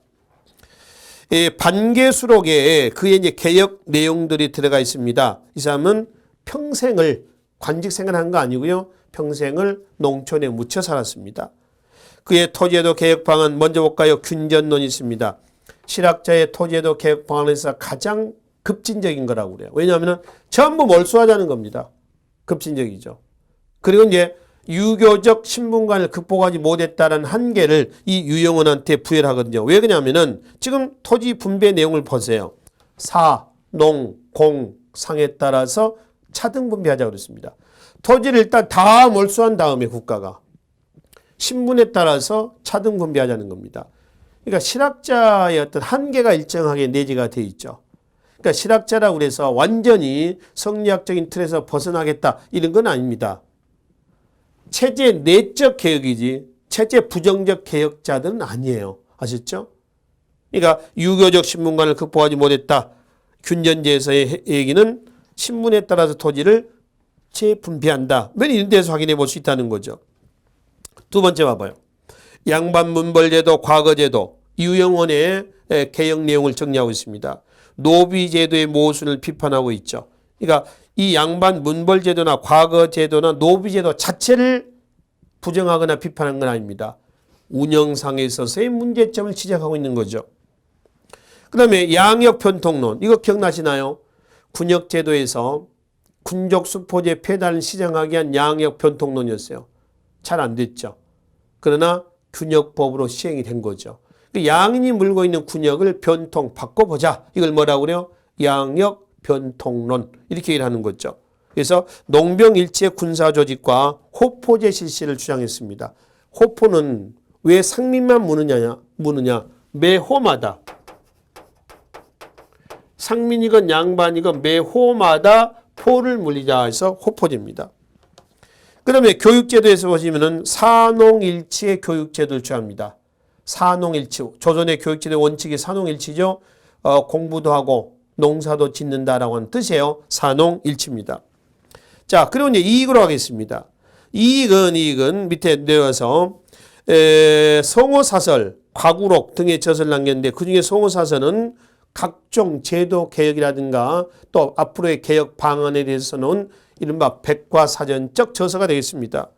반개수록에 그의 이제 개혁 내용들이 들어가 있습니다. 이 사람은 평생을 관직 생활한 거 아니고요. 평생을 농촌에 묻혀 살았습니다. 그의 토지에도 개혁 방안 먼저 볼까요? 균전론이 있습니다. 실학자의 토지에도 개혁 방안에서 가장 급진적인 거라고 그래요. 왜냐하면 전부 몰수하자는 겁니다. 급진적이죠. 그리고 이제 유교적 신분관을 극복하지 못했다는 한계를 이 유영원한테 부여를 하거든요. 왜 그러냐면은 지금 토지 분배 내용을 보세요. 사, 농, 공, 상에 따라서 차등 분배하자고 그랬습니다. 토지를 일단 다 몰수한 다음에 국가가 신분에 따라서 차등 분배하자는 겁니다. 그러니까 실학자의 어떤 한계가 일정하게 내재가 되어 있죠. 그러니까 실학자라고 그래서 완전히 성리학적인 틀에서 벗어나겠다 이런 건 아닙니다. 체제 내적 개혁이지 체제 부정적 개혁자들은 아니에요. 아셨죠? 그러니까 유교적 신분관을 극복하지 못했다. 균전제에서의 얘기는 신분에 따라서 토지를 재분배한다. 이런 데서 확인해 볼 수 있다는 거죠. 두 번째 봐봐요. 양반 문벌제도, 과거제도, 유영원의 개혁 내용을 정리하고 있습니다. 노비제도의 모순을 비판하고 있죠. 그러니까 이 양반 문벌제도나 과거제도나 노비제도 자체를 부정하거나 비판한 건 아닙니다. 운영상에 있어서의 문제점을 지적하고 있는 거죠. 그 다음에 양역편통론. 이거 기억나시나요? 군역제도에서 군족수포제 폐단을 시정하기 위한 양역편통론이었어요. 잘 안 됐죠. 그러나 균역법으로 시행이 된 거죠. 양인이 물고 있는 군역을 변통 바꿔보자. 이걸 뭐라고 그래요? 양역 변통론 이렇게 얘기를 하는 거죠. 그래서 농병일치의 군사조직과 호포제 실시를 주장했습니다. 호포는 왜 상민만 무느냐? 매호마다 상민이건 양반이건 매호마다 포를 물리자 해서 호포제입니다. 그 다음에 교육제도에서 보시면은 사농일치의 교육제도를 취합니다. 사농일치. 조선의 교육제도의 원칙이 사농일치죠. 공부도 하고 농사도 짓는다라고 하는 뜻이에요. 사농일치입니다. 자, 그리고 이제 이익으로 하겠습니다. 이익은 밑에 내려와서 성호사설, 과구록 등의 젖을 남겼는데 그중에 성호사설은 각종 제도 개혁이라든가 또 앞으로의 개혁 방안에 대해서는 이른바 백과사전적 저서가 되겠습니다.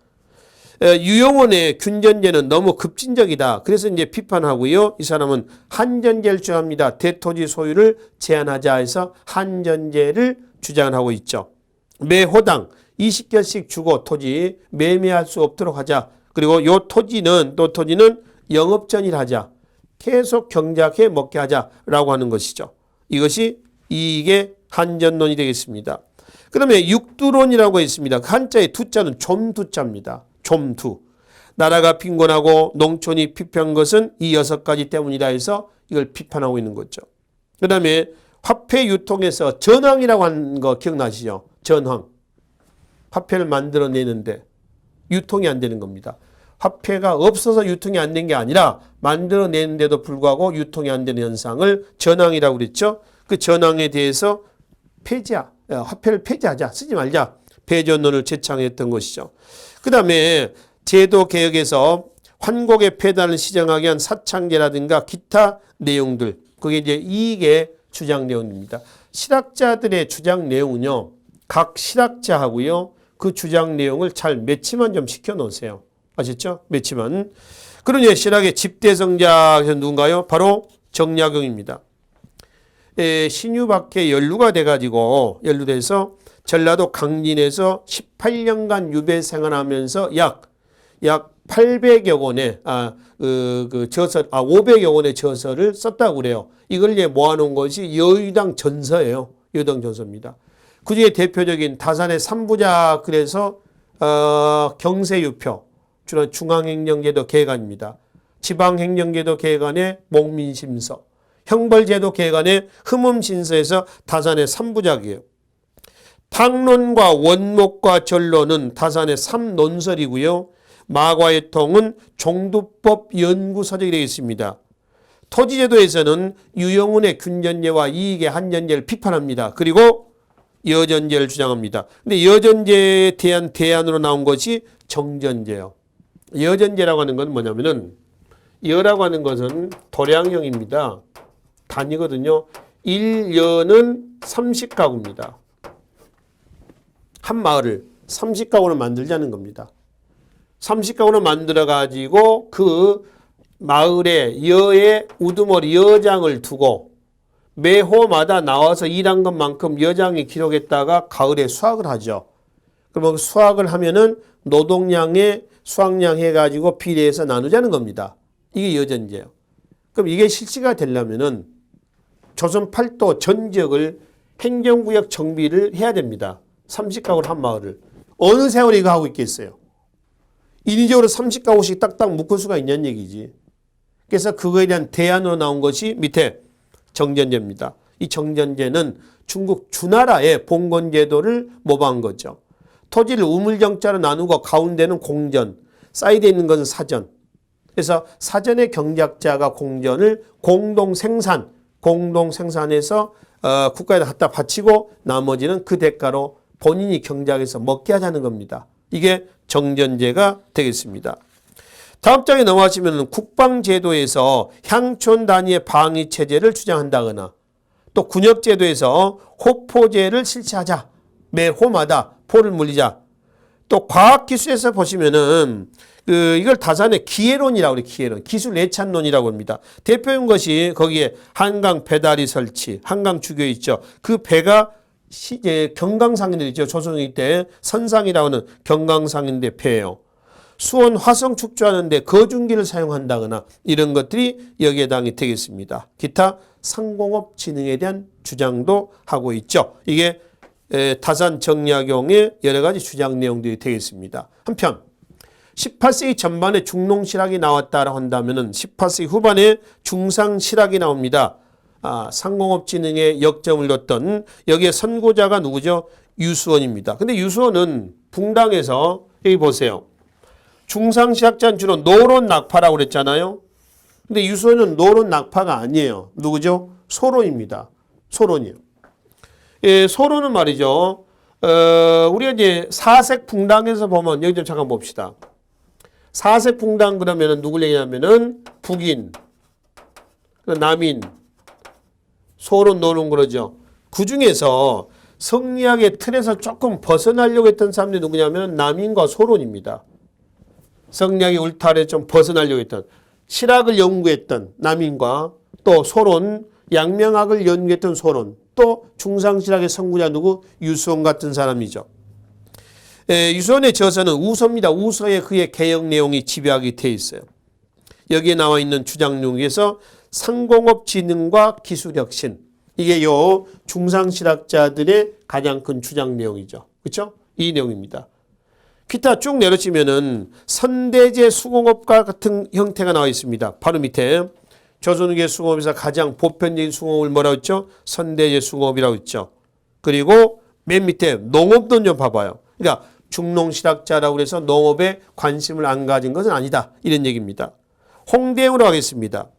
유영원의 균전제는 너무 급진적이다. 그래서 이제 비판하고요. 이 사람은 한전제를 주장합니다. 대토지 소유를 제한하자 해서 한전제를 주장하고 있죠. 매 호당 20개씩 주고 토지 매매할 수 없도록 하자. 그리고 요 토지는 영업전일 하자. 계속 경작해 먹게 하자라고 하는 것이죠. 이것이 이익의 한전론이 되겠습니다. 그다음에 육두론이라고 있습니다. 그 한자의 두자는 좀두자입니다. 좀두. 나라가 빈곤하고 농촌이 피폐한 것은 이 6가지 때문이다 해서 이걸 비판하고 있는 거죠. 그 다음에 화폐 유통에서 전황이라고 하는 거 기억나시죠? 전황. 화폐를 만들어내는데 유통이 안 되는 겁니다. 화폐가 없어서 유통이 안 된 게 아니라 만들어내는데도 불구하고 유통이 안 되는 현상을 전황이라고 그랬죠. 그 전황에 대해서 화폐를 폐지하자, 쓰지 말자. 폐전론을 제창했던 것이죠. 그 다음에 제도개혁에서 환곡의 폐단을 시정하게 한 사창제라든가 기타 내용들, 그게 이제 이익의 주장 내용입니다. 실학자들의 주장 내용은요, 각 실학자하고요, 그 주장 내용을 잘 매치만 좀 시켜 놓으세요. 아셨죠? 매치만. 그러니 실학의 집대성자에서 누군가요? 바로 정약용입니다. 신유밖에 연루가 돼가지고, 연루돼서 전라도 강진에서 18년간 유배 생활하면서 약 800여 권의, 500여 권의 저서를 썼다고 그래요. 이걸 이제 모아놓은 것이 여의당 전서예요. 여의당 전서입니다. 그 중에 대표적인 다산의 3부작, 그래서, 경세유표, 주로 중앙행정제도 개관입니다. 지방행정제도 개관의 목민심서, 형벌제도 개관의 흠음신서에서 다산의 3부작이에요. 탕론과 원목과 전론은 다산의 3논설이고요. 마과의 통은 종두법 연구서적이 되겠습니다. 토지제도에서는 유영훈의 균전제와 이익의 한전제를 비판합니다. 그리고 여전제를 주장합니다. 근데 여전제에 대한 대안으로 나온 것이 정전제예요. 여전제라고 하는 건 뭐냐면은, 여라고 하는 것은 도량형입니다. 단위거든요. 1여는 30가구입니다. 한 마을을 30가구로 만들자는 겁니다. 30가구로 만들어가지고 그 마을에 여의 우두머리 여장을 두고 매호마다 나와서 일한 것만큼 여장이 기록했다가 가을에 수확을 하죠. 그러면 수확을 하면은 노동량에 수확량 해가지고 비례해서 나누자는 겁니다. 이게 여전제예요. 그럼 이게 실시가 되려면은 조선 8도 전 지역을 행정구역 정비를 해야 됩니다. 30가구를 한 마을을. 어느 세월에 이거 하고 있겠어요? 인위적으로 30가구씩 딱딱 묶을 수가 있냐는 얘기지. 그래서 그거에 대한 대안으로 나온 것이 밑에 정전제입니다. 이 정전제는 중국 주나라의 봉건제도를 모방한 거죠. 토지를 우물정자로 나누고 가운데는 공전, 사이드에 있는 것은 사전. 그래서 사전의 경작자가 공전을 공동생산해서 국가에다 갖다 바치고 나머지는 그 대가로 본인이 경작해서 먹게 하자는 겁니다. 이게 정전제가 되겠습니다. 다음 장에 넘어가시면 국방제도에서 향촌 단위의 방위체제를 주장한다거나 또 군역제도에서 호포제를 실시하자. 매 호마다 포를 물리자. 또 과학기술에서 보시면은 이걸 다산의 기회론이라고 그래요. 기회론. 기술 예찬론이라고 합니다. 대표인 것이 거기에 한강 배다리 설치, 한강 주교 있죠. 그 배가 경강상인들 있죠. 조선시대 때 선상이라고 하는 경강상인대 배예요. 수원 화성 축조하는데 거중기를 사용한다거나 이런 것들이 여기에 해당이 되겠습니다. 기타 상공업 진흥에 대한 주장도 하고 있죠. 이게 다산 정약용의 여러 가지 주장 내용들이 되겠습니다. 한편 18세기 전반에 중농실학이 나왔다고 한다면 18세기 후반에 중상실학이 나옵니다. 상공업 진흥에 역점을 뒀던 여기에 선고자가 누구죠? 유수원입니다. 근데 유수원은 붕당에서 여기 보세요. 중상실학자는 주로 노론 낙파라고 그랬잖아요. 근데 유수원은 노론 낙파가 아니에요. 누구죠? 소론입니다. 소론이요. 예, 소론은 말이죠. 우리가 이제 사색 붕당에서 보면 여기 좀 잠깐 봅시다. 사색 붕당 그러면은 누굴 얘기하면은 북인, 남인, 소론, 노론 그러죠. 그 중에서 성리학의 틀에서 조금 벗어나려고 했던 사람들이 누구냐면 남인과 소론입니다. 성리학의 울타리에 좀 벗어나려고 했던, 실학을 연구했던 남인과 또 소론, 양명학을 연구했던 소론, 또 중상실학의 선구자 누구? 유수원 같은 사람이죠. 유수원의 저서는 우서입니다. 우서에 그의 개혁 내용이 집약이 돼 있어요. 여기에 나와 있는 주장 중에서 상공업 진흥과 기술혁신. 이게 요 중상실학자들의 가장 큰 주장 내용이죠. 그렇죠? 이 내용입니다. 기타 쭉 내려치면은 선대제 수공업과 같은 형태가 나와 있습니다. 바로 밑에 조선후기 수공업에서 가장 보편적인 수공업을 뭐라고 했죠? 선대제 수공업이라고 했죠. 그리고 맨 밑에 농업도 좀 봐봐요. 그러니까 중농실학자라고 해서 농업에 관심을 안 가진 것은 아니다. 이런 얘기입니다. 홍대영으로 하겠습니다.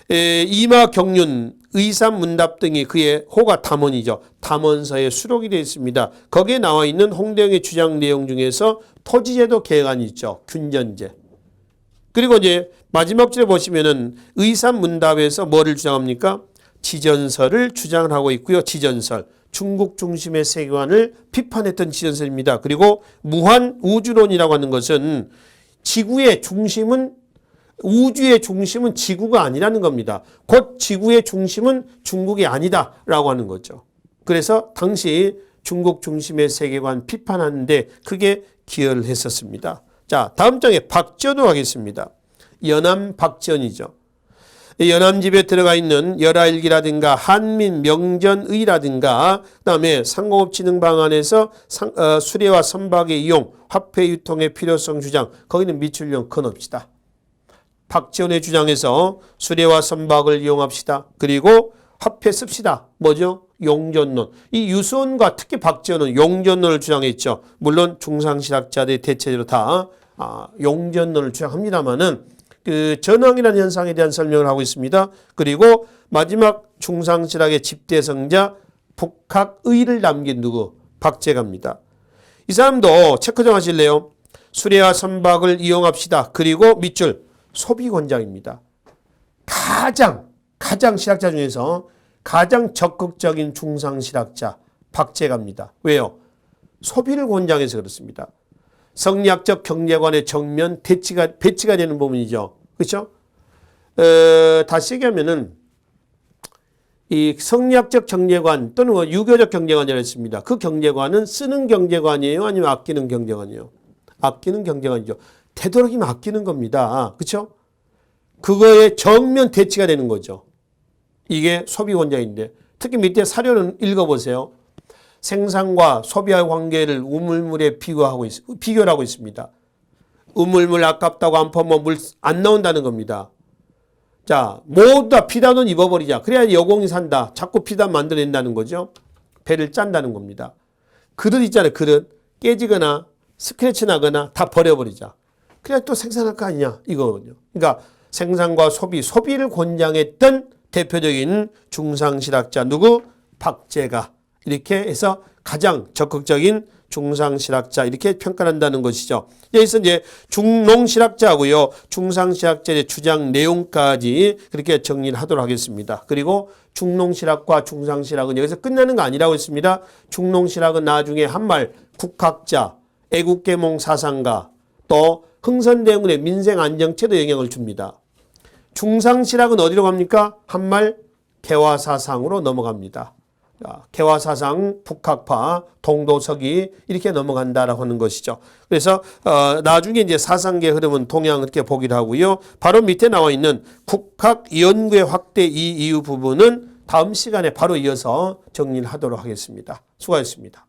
이마 경륜, 의삼 문답 등이 그의 호가 담원이죠. 담원서에 수록이 되어 있습니다. 거기에 나와 있는 홍대영의 주장 내용 중에서 토지제도 개혁안이 있죠. 균전제. 그리고 이제 마지막 줄에 보시면은 의삼 문답에서 뭐를 주장합니까? 지전설을 주장을 하고 있고요. 지전설. 중국 중심의 세계관을 비판했던 지전설입니다. 그리고 무한 우주론이라고 하는 것은 지구의 중심은 우주의 중심은 지구가 아니라는 겁니다. 곧 지구의 중심은 중국이 아니다라고 하는 거죠. 그래서 당시 중국 중심의 세계관 비판하는데 크게 기여를 했었습니다. 자, 다음 장에 박전으로 하겠습니다. 연암 박전이죠. 연암집에 들어가 있는 열하일기라든가 한민명전의라든가 그다음에 상공업진흥방안에서 수레와 선박의 이용, 화폐 유통의 필요성 주장 거기는 미출령 끊읍시다. 박지원의 주장에서 수레와 선박을 이용합시다. 그리고 화폐 씁시다. 뭐죠? 용전론. 이 유수원과 특히 박지원은 용전론을 주장했죠. 물론 중상실학자들이 대체적으로 다 용전론을 주장합니다만은 그 전황이라는 현상에 대한 설명을 하고 있습니다. 그리고 마지막 중상실학의 집대성자 북학의를 남긴 누구? 박재가입니다. 이 사람도 체크 좀 하실래요? 수레와 선박을 이용합시다. 그리고 밑줄 소비권장입니다. 가장 실학자 중에서 가장 적극적인 중상실학자 박재가입니다. 왜요? 소비를 권장해서 그렇습니다. 성리학적 경제관의 정면 배치가 되는 부분이죠. 그렇죠? 다시 얘기하면은 이 성리학적 경제관 또는 유교적 경제관이라고 했습니다. 그 경제관은 쓰는 경제관이에요? 아니면 아끼는 경제관이에요? 아끼는 경제관이죠. 되도록이면 아끼는 겁니다. 그렇죠? 그거에 정면 대치가 되는 거죠. 이게 소비권자인데 특히 밑에 사료는 읽어보세요. 생산과 소비의 관계를 우물물에 비교를 하고 있습니다. 우물물 아깝다고 안 퍼면 물 안 나온다는 겁니다. 자, 모두 다 피단은 입어버리자. 그래야 여공이 산다. 자꾸 피단 만들어낸다는 거죠. 배를 짠다는 겁니다. 그릇 있잖아요. 그릇. 깨지거나 스크래치 나거나 다 버려버리자. 그래야 또 생산할 거 아니냐 이거거든요. 그러니까 생산과 소비를 권장했던 대표적인 중상실학자 누구? 박재가. 이렇게 해서 가장 적극적인 중상실학자 이렇게 평가한다는 것이죠. 여기서 이제 중농실학자하고요. 중상실학자의 주장 내용까지 그렇게 정리를 하도록 하겠습니다. 그리고 중농실학과 중상실학은 여기서 끝나는 거 아니라고 했습니다. 중농실학은 나중에 한말 국학자, 애국계몽 사상가 또 흥선대원군의 민생안정체도 영향을 줍니다. 중상실학은 어디로 갑니까? 한말 개화사상으로 넘어갑니다. 개화사상, 북학파, 동도서기 이렇게 넘어간다라고 하는 것이죠. 그래서 나중에 이제 사상계 흐름은 동향을 이렇게 보기도 하고요. 바로 밑에 나와 있는 국학 연구의 확대 이 이유 부분은 다음 시간에 바로 이어서 정리를 하도록 하겠습니다. 수고하셨습니다.